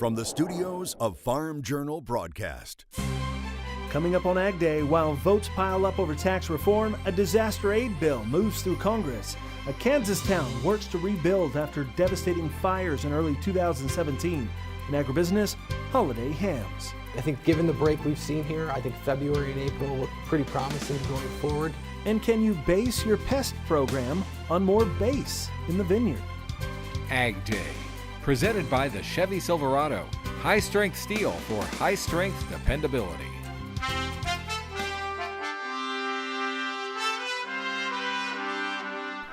from the studios of Farm Journal Broadcast. Coming up on Ag Day, while votes pile up over tax reform, a disaster aid bill moves through Congress. A Kansas town works to rebuild after devastating fires in early 2017. In agribusiness, holiday hams. I think given the break we've seen here, I think February and April look pretty promising going forward. And can you base your pest program on more base in the vineyard? Ag Day, presented by the Chevy Silverado. High-strength steel for high-strength dependability.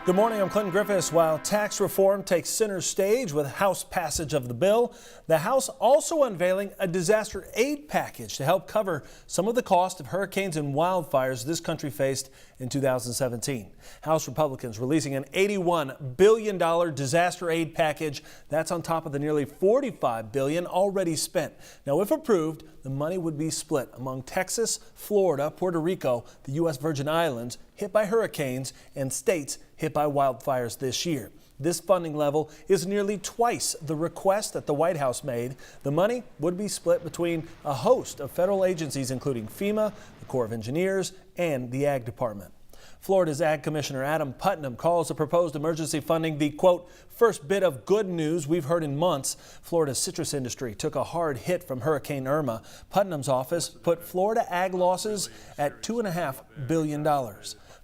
Good morning, I'm Clinton Griffiths. While tax reform takes center stage with House passage of the bill, the House also unveiling a disaster aid package to help cover some of the cost of hurricanes and wildfires this country faced in 2017. House Republicans releasing an $81 billion disaster aid package. That's on top of the nearly $45 billion already spent. Now, if approved, the money would be split among Texas, Florida, Puerto Rico, the U.S. Virgin Islands hit by hurricanes, and states hit by wildfires this year. This funding level is nearly twice the request that the White House made. The money would be split between a host of federal agencies, including FEMA, the Corps of Engineers, and the Ag Department. Florida's Ag Commissioner Adam Putnam calls the proposed emergency funding the, quote, first bit of good news we've heard in months. Florida's citrus industry took a hard hit from Hurricane Irma. Putnam's office put Florida ag losses at $2.5 billion.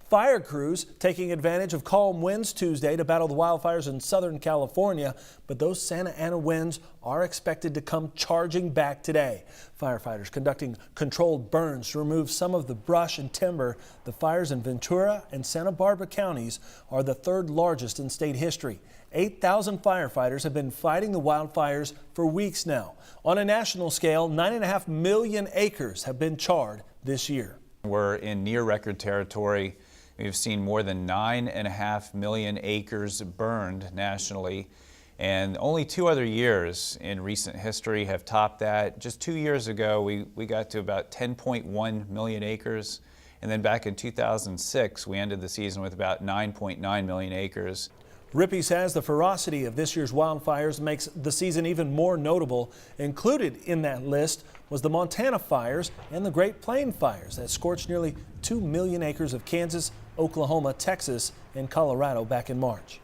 Fire crews taking advantage of calm winds Tuesday to battle the wildfires in Southern California, but those Santa Ana winds are expected to come charging back today. Firefighters conducting controlled burns to remove some of the brush and timber. The fires in Ventura and Santa Barbara counties are the third largest in state history. 8,000 firefighters have been fighting the wildfires for weeks now. On a national scale, 9.5 million acres have been charred this year. We're in near record territory. We've seen more than 9.5 million acres burned nationally, and only 2 other years in recent history have topped that. Just 2 years ago, we got to about 10.1 million acres, and then back in 2006, we ended the season with about 9.9 million acres. Rippey says the ferocity of this year's wildfires makes the season even more notable. Included in that list was the Montana fires and the Great Plains fires that scorched nearly 2 million acres of Kansas, Oklahoma, Texas, and Colorado back in March.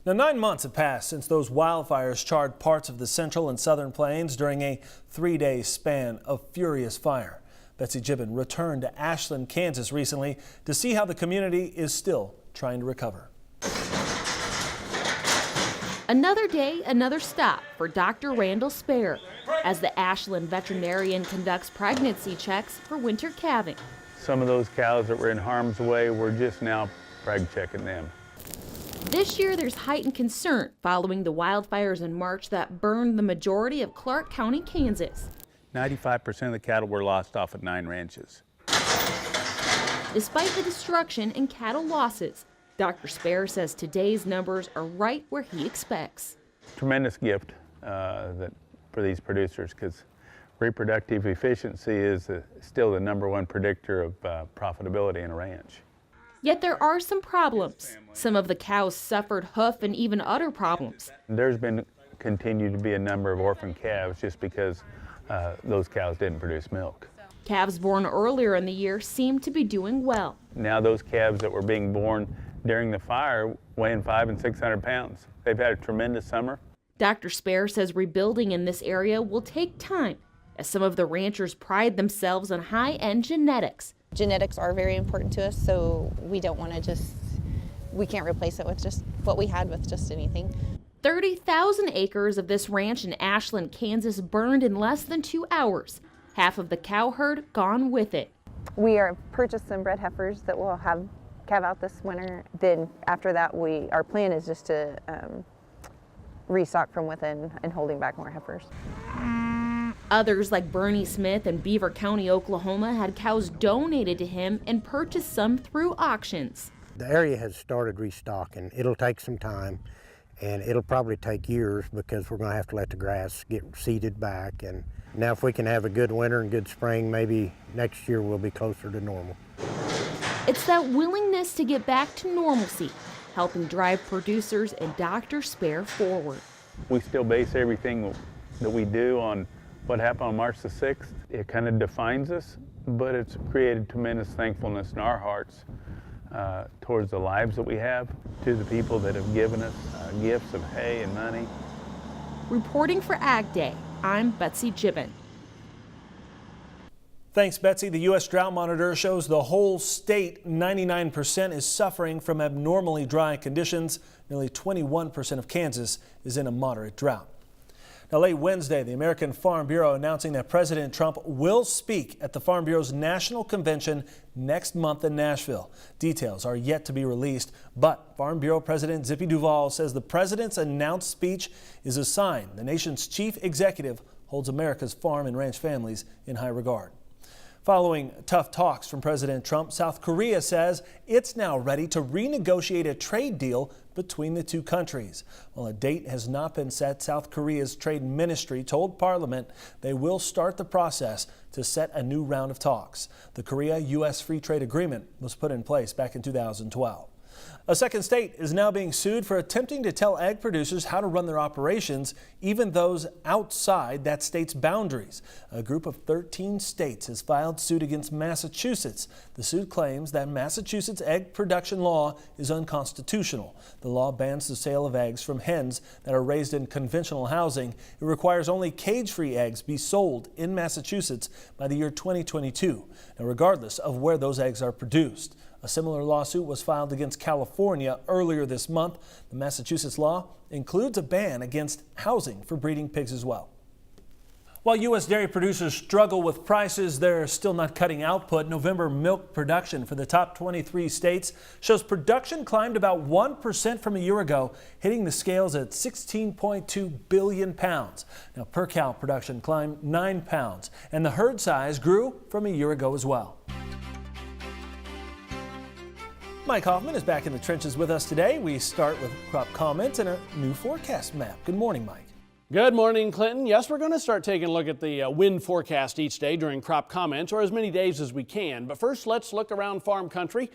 Now, 9 months have passed since those wildfires charred parts of the central and southern plains during a 3-day span of furious fire. Betsy Gibbon returned to Ashland, Kansas recently to see how the community is still trying to recover. Another day, another stop for Dr. Randall Spare as the Ashland veterinarian conducts pregnancy checks for winter calving. Some of those cows that were in harm's way, we're just now preg checking them. This year, there's heightened concern following the wildfires in March that burned the majority of Clark County, Kansas. 95% of the cattle were lost off at 9 ranches. Despite the destruction and cattle losses, Dr. Spare says today's numbers are right where he expects. Tremendous gift for these producers, because reproductive efficiency is still the #1 predictor of profitability in a ranch. Yet there are some problems. Some of the cows suffered hoof and even udder problems. There's been continued to be a number of orphan calves just because those cows didn't produce milk. Calves born earlier in the year seem to be doing well. Now those calves that were being born during the fire weighing 500 and 600 pounds. They've had a tremendous summer. Dr. Spare says rebuilding in this area will take time, as some of the ranchers pride themselves on high-end genetics. Genetics are very important to us, so we don't want to we can't replace it with just what we had with just anything. 30,000 acres of this ranch in Ashland, Kansas burned in less than 2 hours. Half of the cow herd gone with it. We are purchased some bred heifers that will have calve out this winter. Then after that, our plan is just to restock from within and holding back more heifers. Others like Bernie Smith in Beaver County, Oklahoma had cows donated to him and purchased some through auctions. The area has started restocking. It'll take some time, and it'll probably take years because we're going to have to let the grass get seeded back. And now if we can have a good winter and good spring, maybe next year we'll be closer to normal. It's that willingness to get back to normalcy, helping drive producers and Dr. Spare forward. We still base everything that we do on what happened on March the 6th. It kind of defines us, but it's created tremendous thankfulness in our hearts towards the lives that we have, to the people that have given us gifts of hay and money. Reporting for AgDay, I'm Betsy Gibbon. Thanks, Betsy. The U.S. Drought Monitor shows the whole state, 99%, is suffering from abnormally dry conditions. Nearly 21% of Kansas is in a moderate drought. Now, late Wednesday, the American Farm Bureau announcing that President Trump will speak at the Farm Bureau's National Convention next month in Nashville. Details are yet to be released, but Farm Bureau President Zippy Duvall says the president's announced speech is a sign the nation's chief executive holds America's farm and ranch families in high regard. Following tough talks from President Trump, South Korea says it's now ready to renegotiate a trade deal between the two countries. While a date has not been set, South Korea's trade ministry told Parliament they will start the process to set a new round of talks. The Korea-U.S. Free Trade Agreement was put in place back in 2012. A second state is now being sued for attempting to tell egg producers how to run their operations, even those outside that state's boundaries. A group of 13 states has filed suit against Massachusetts. The suit claims that Massachusetts' egg production law is unconstitutional. The law bans the sale of eggs from hens that are raised in conventional housing. It requires only cage-free eggs be sold in Massachusetts by the year 2022, now regardless of where those eggs are produced. A similar lawsuit was filed against California earlier this month. The Massachusetts law includes a ban against housing for breeding pigs as well. While U.S. dairy producers struggle with prices, they're still not cutting output. November milk production for the top 23 states shows production climbed about 1% from a year ago, hitting the scales at 16.2 billion pounds. Now, per cow production climbed 9 pounds, and the herd size grew from a year ago as well. Mike Hoffman is back in the trenches with us today. We start with crop comments and a new forecast map. Good morning, Mike. Good morning, Clinton. Yes, we're going to start taking a look at the wind forecast each day during crop comments, or as many days as we can. But first, let's look around farm country.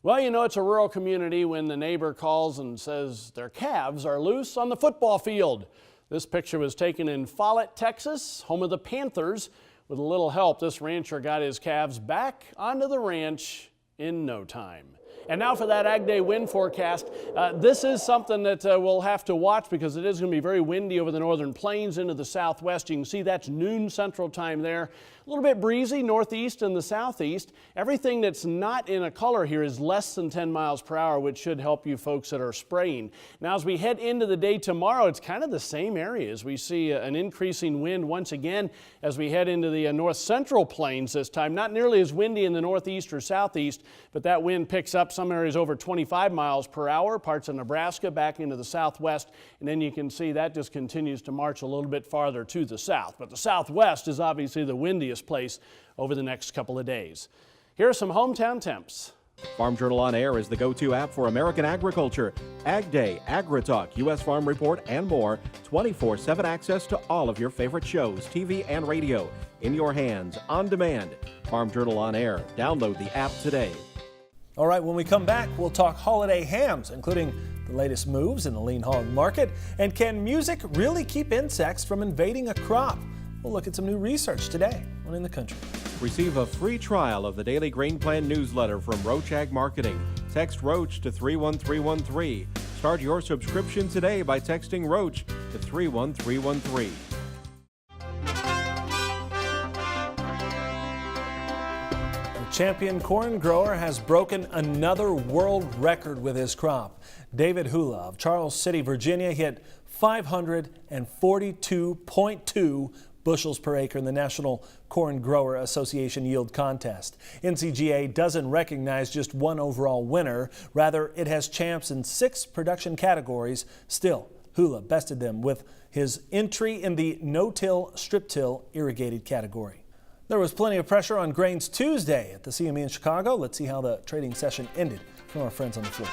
Well, you know, it's a rural community when the neighbor calls and says their calves are loose on the football field. This picture was taken in Follett, Texas, home of the Panthers. With a little help, this rancher got his calves back onto the ranch in no time. And now for that AgDay wind forecast. This is something that we'll have to watch because it is going to be very windy over the northern plains into the southwest. You can see that's noon central time there. A little bit breezy northeast and the southeast. Everything that's not in a color here is less than 10 miles per hour, which should help you folks that are spraying. Now, as we head into the day tomorrow, it's kind of the same areas. We see an increasing wind once again as we head into the north central plains this time. Not nearly as windy in the northeast or southeast, but that wind picks up some areas over 25 miles per hour, parts of Nebraska back into the southwest, and then you can see that just continues to march a little bit farther to the south. But the southwest is obviously the windiest place over the next couple of days. Here are some hometown temps. Farm Journal On Air is the go-to app for American agriculture. AgDay, AgriTalk, U.S. Farm Report, and more. 24/7 access to all of your favorite shows, TV and radio. In your hands, on demand. Farm Journal On Air. Download the app today. All right, when we come back, we'll talk holiday hams, including the latest moves in the lean hog market. And can music really keep insects from invading a crop? We'll look at some new research today on In the Country. Receive a free trial of the Daily Grain Plan newsletter from Roach Ag Marketing. Text Roach to 31313. Start your subscription today by texting Roach to 31313. The champion corn grower has broken another world record with his crop. David Hula of Charles City, Virginia hit 542.2 bushels per acre in the National Corn Grower Association Yield Contest. NCGA doesn't recognize just one overall winner. Rather, it has champs in 6 production categories. Still, Hula bested them with his entry in the no-till, strip-till irrigated category. There was plenty of pressure on grains Tuesday at the CME in Chicago. Let's see how the trading session ended from our friends on the floor.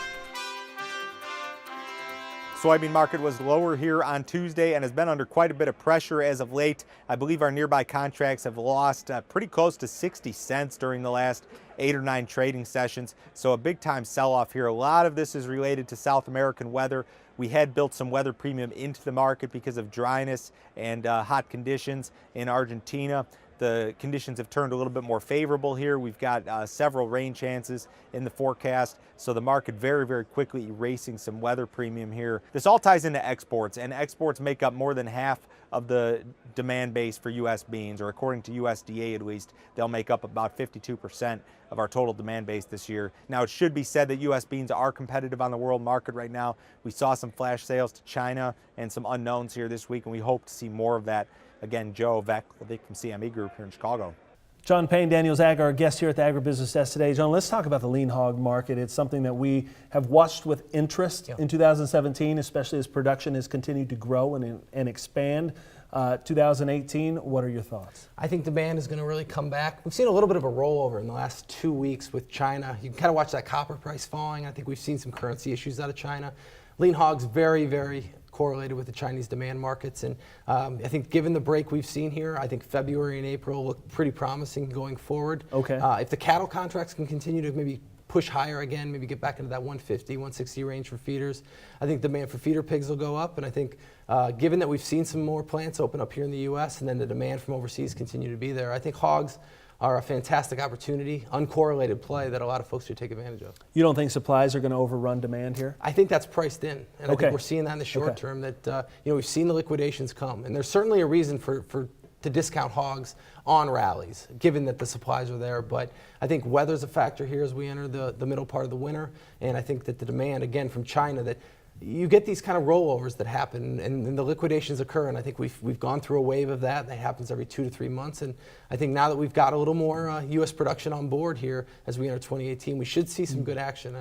Soybean market was lower here on Tuesday and has been under quite a bit of pressure as of late. I believe our nearby contracts have lost pretty close to 60 cents during the last 8 or 9 trading sessions. So a big time sell-off here. A lot of this is related to South American weather. We had built some weather premium into the market because of dryness and hot conditions in Argentina. The conditions have turned a little bit more favorable here. We've got several rain chances in the forecast, so the market very, very quickly erasing some weather premium here. This all ties into exports, and exports make up more than half of the demand base for U.S. beans, or according to USDA at least, they'll make up about 52% of our total demand base this year. Now, it should be said that U.S. beans are competitive on the world market right now. We saw some flash sales to China and some unknowns here this week, and we hope to see more of that. Again, Joe Veck from CME Group here in Chicago. John Payne, Daniels Ag, our guest here at the Agribusiness Desk today. John, let's talk about the lean hog market. It's something that we have watched with interest in 2017, especially as production has continued to grow and expand. 2018, what are your thoughts? I think demand is going to really come back. We've seen a little bit of a rollover in the last 2 weeks with China. You can kind of watch that copper price falling. I think we've seen some currency issues out of China. Lean hogs very, very correlated with the Chinese demand markets, and I think given the break we've seen here, I think February and April look pretty promising going forward. Okay. If the cattle contracts can continue to maybe push higher again, maybe get back into that 150, 160 range for feeders, I think demand for feeder pigs will go up, and I think given that we've seen some more plants open up here in the U.S. and then the demand from overseas continue to be there, I think hogs are a fantastic opportunity, uncorrelated play that a lot of folks should take advantage of. You don't think supplies are going to overrun demand here? I think that's priced in, and I think we're seeing that in the short term. That we've seen the liquidations come, and there's certainly a reason to discount hogs on rallies, given that the supplies are there. But I think weather's a factor here as we enter the middle part of the winter, and I think that the demand, again, from China, that you get these kind of rollovers that happen and the liquidations occur, and I think we've gone through a wave of that. That happens every 2 to 3 months, and I think now that we've got a little more U.S. production on board here as we enter 2018, we should see some good action.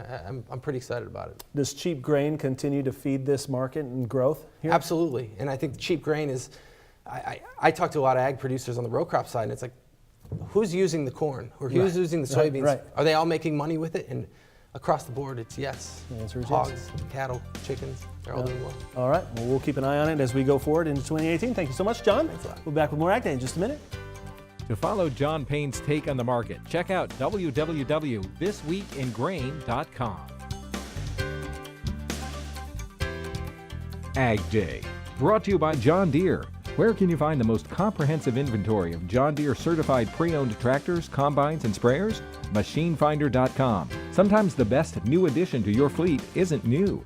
I'm pretty excited about it. Does cheap grain continue to feed this market and growth here? Absolutely, and I think cheap grain is, I talk to a lot of ag producers on the row crop side, and it's like, who's using the corn or who's using the soybeans? Right. Are they all making money with it? And across the board, it's yes. The answer is hogs, yes. Cattle, chickens, they're all doing well. All right, well, we'll keep an eye on it as we go forward into 2018. Thank you so much, John. Thanks a lot. We'll be back with more AgDay in just a minute. To follow John Payne's take on the market, check out www.thisweekingrain.com. Ag Day, brought to you by John Deere. Where can you find the most comprehensive inventory of John Deere certified pre-owned tractors, combines, and sprayers? MachineFinder.com. Sometimes the best new addition to your fleet isn't new.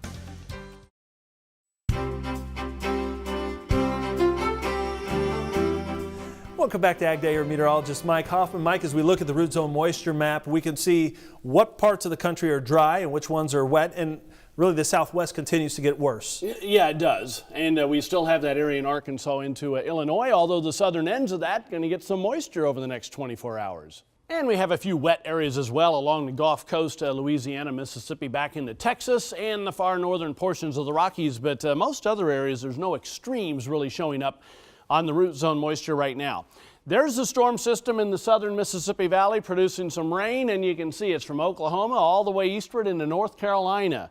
Welcome back to Ag Day. Your meteorologist Mike Hoffman. Mike, as we look at the root zone moisture map, we can see what parts of the country are dry and which ones are wet, and really the Southwest continues to get worse. Yeah, it does. And we still have that area in Arkansas into Illinois, although the southern ends of that going to get some moisture over the next 24 hours. And we have a few wet areas as well along the Gulf Coast, Louisiana, Mississippi, back into Texas, and the far northern portions of the Rockies. But most other areas, there's no extremes really showing up on the root zone moisture right now. There's the storm system in the southern Mississippi Valley producing some rain, and you can see it's from Oklahoma all the way eastward into North Carolina.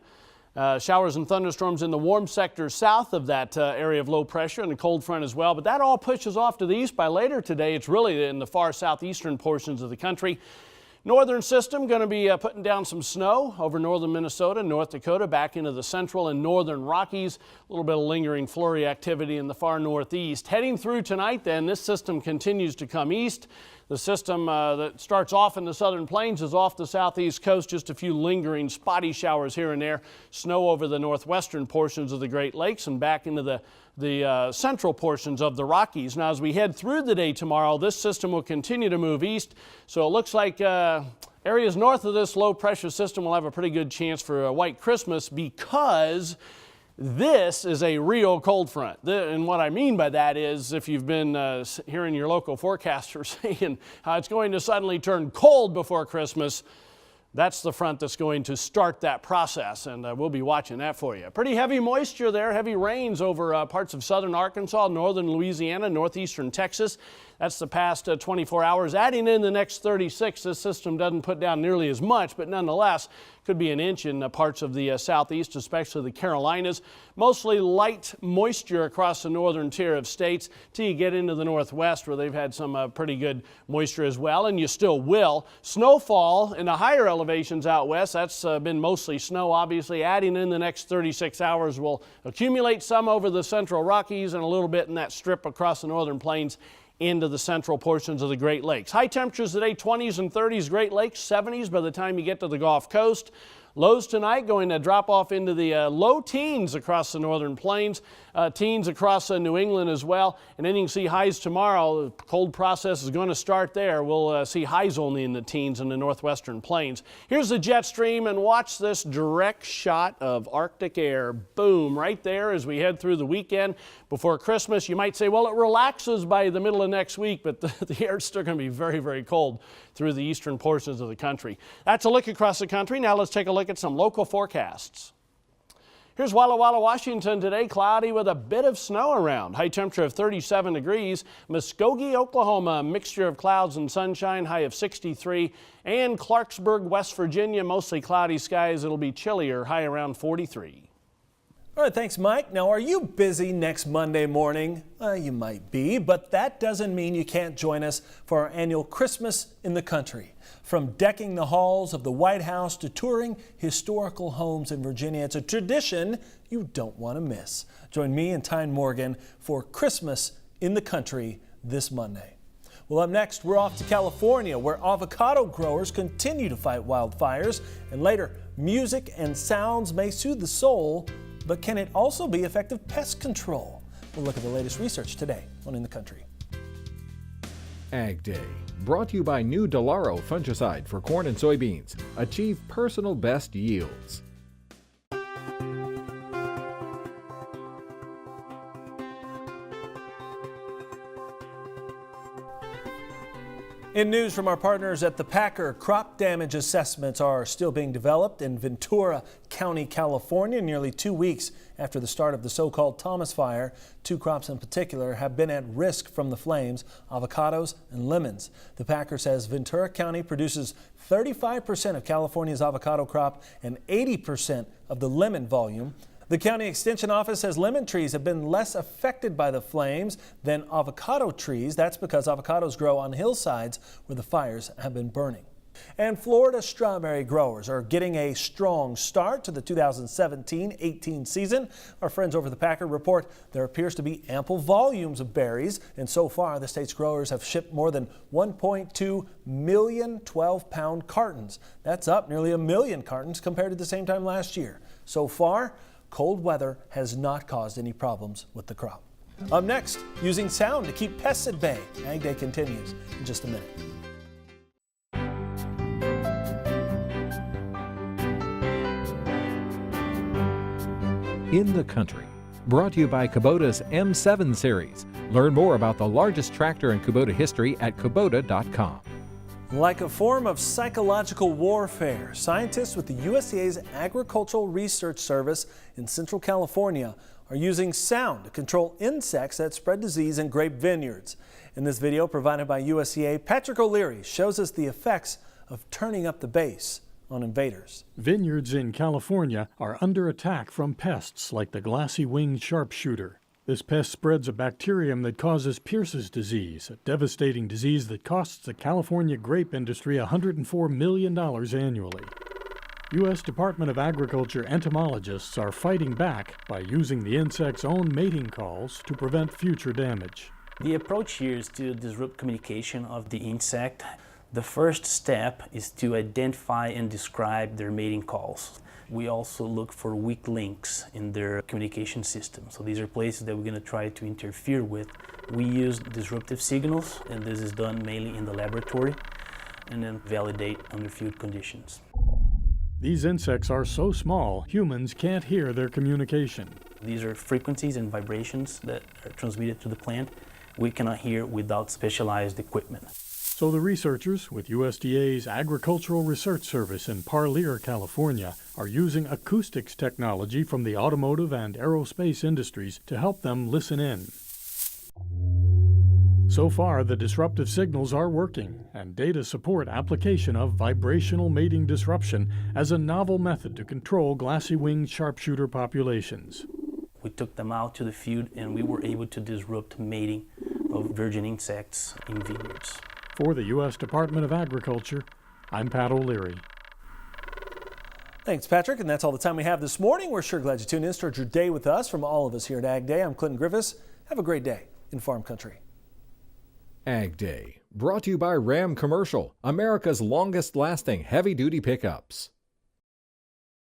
Showers and thunderstorms in the warm sectors south of that area of low pressure and the cold front as well. But that all pushes off to the east by later today. It's really in the far southeastern portions of the country. Northern system going to be putting down some snow over northern Minnesota, North Dakota, back into the central and northern Rockies. A little bit of lingering flurry activity in the far northeast. Heading through tonight then, this system continues to come east. The system that starts off in the southern plains is off the southeast coast, just a few lingering spotty showers here and there. Snow over the northwestern portions of the Great Lakes and back into the central portions of the Rockies. Now, as we head through the day tomorrow, this system will continue to move east. So it looks like areas north of this low pressure system will have a pretty good chance for a white Christmas, because this is a real cold front. And what I mean by that is, if you've been hearing your local forecaster saying how it's going to suddenly turn cold before Christmas, that's the front that's going to start that process, and we'll be watching that for you. Pretty heavy moisture there, heavy rains over parts of southern Arkansas, northern Louisiana, northeastern Texas. That's the past 24 hours. Adding in the next 36, this system doesn't put down nearly as much, but nonetheless could be an inch in parts of the southeast, especially the Carolinas. Mostly light moisture across the northern tier of states till you get into the northwest, where they've had some pretty good moisture as well, and you still will. Snowfall in the higher elevations out west, that's been mostly snow, obviously. Adding in the next 36 hours will accumulate some over the central Rockies and a little bit in that strip across the northern plains into the central portions of the Great Lakes. High temperatures today, 20s and 30s, Great Lakes, 70s by the time you get to the Gulf Coast. Lows tonight going to drop off into the low teens across the northern plains, teens across New England as well. And then you can see highs tomorrow. The cold process is going to start there. We'll see highs only in the teens in the northwestern plains. Here's the jet stream, and watch this direct shot of Arctic air. Boom, right there as we head through the weekend before Christmas. You might say, well, it relaxes by the middle of next week, but the air is still going to be very, very cold through the eastern portions of the country. That's a look across the country. Now let's take a look at some local forecasts. Here's Walla Walla, Washington today, cloudy with a bit of snow around. High temperature of 37 degrees. Muskogee, Oklahoma, mixture of clouds and sunshine, high of 63. And Clarksburg, West Virginia, mostly cloudy skies. It'll be chillier, high around 43. All right, thanks, Mike. Now, are you busy next Monday morning? You might be, but that doesn't mean you can't join us for our annual Christmas in the Country. From decking the halls of the White House to touring historical homes in Virginia, it's a tradition you don't want to miss. Join me and Tyne Morgan for Christmas in the Country this Monday. Well, up next, we're off to California, where avocado growers continue to fight wildfires. And later, music and sounds may soothe the soul, but can it also be effective pest control? We'll look at the latest research today on In the Country. AgDay, brought to you by new Delaro fungicide for corn and soybeans. Achieve personal best yields. In news from our partners at the Packer, crop damage assessments are still being developed in Ventura County, California, nearly 2 weeks after the start of the so-called Thomas Fire. 2 crops in particular have been at risk from the flames: avocados and lemons. The Packer says Ventura County produces 35% of California's avocado crop and 80% of the lemon volume. The county extension office says lemon trees have been less affected by the flames than avocado trees. That's because avocados grow on hillsides where the fires have been burning. And Florida strawberry growers are getting a strong start to the 2017-18 season. Our friends over the Packer report there appears to be ample volumes of berries, and so far the state's growers have shipped more than 1.2 million 12-pound cartons. That's up nearly 1 million cartons compared to the same time last year. So far, cold weather has not caused any problems with the crop. Up next, using sound to keep pests at bay. AgDay continues in just a minute. In the Country, brought to you by Kubota's M7 series. Learn more about the largest tractor in Kubota history at Kubota.com. Like a form of psychological warfare, scientists with the USDA's Agricultural Research Service in Central California are using sound to control insects that spread disease in grape vineyards. In this video provided by USDA, Patrick O'Leary shows us the effects of turning up the bass on invaders. Vineyards in California are under attack from pests like the glassy-winged sharpshooter. This pest spreads a bacterium that causes Pierce's disease, a devastating disease that costs the California grape industry $104 million annually. U.S. Department of Agriculture entomologists are fighting back by using the insect's own mating calls to prevent future damage. The approach here is to disrupt communication of the insect. The first step is to identify and describe their mating calls. We also look for weak links in their communication system. So these are places that we're going to try to interfere with. We use disruptive signals, and this is done mainly in the laboratory, and then validate under field conditions. These insects are so small, humans can't hear their communication. These are frequencies and vibrations that are transmitted to the plant we cannot hear without specialized equipment. So the researchers with USDA's Agricultural Research Service in Parlier, California, are using acoustics technology from the automotive and aerospace industries to help them listen in. So far, the disruptive signals are working, and data support application of vibrational mating disruption as a novel method to control glassy-winged sharpshooter populations. We took them out to the field and we were able to disrupt mating of virgin insects in vineyards. For the U.S. Department of Agriculture, I'm Pat O'Leary. Thanks, Patrick, and that's all the time we have this morning. We're sure glad you tuned in. Start your day with us. From all of us here at Ag Day, I'm Clinton Griffiths. Have a great day in farm country. Ag Day, brought to you by Ram Commercial, America's longest-lasting heavy-duty pickups.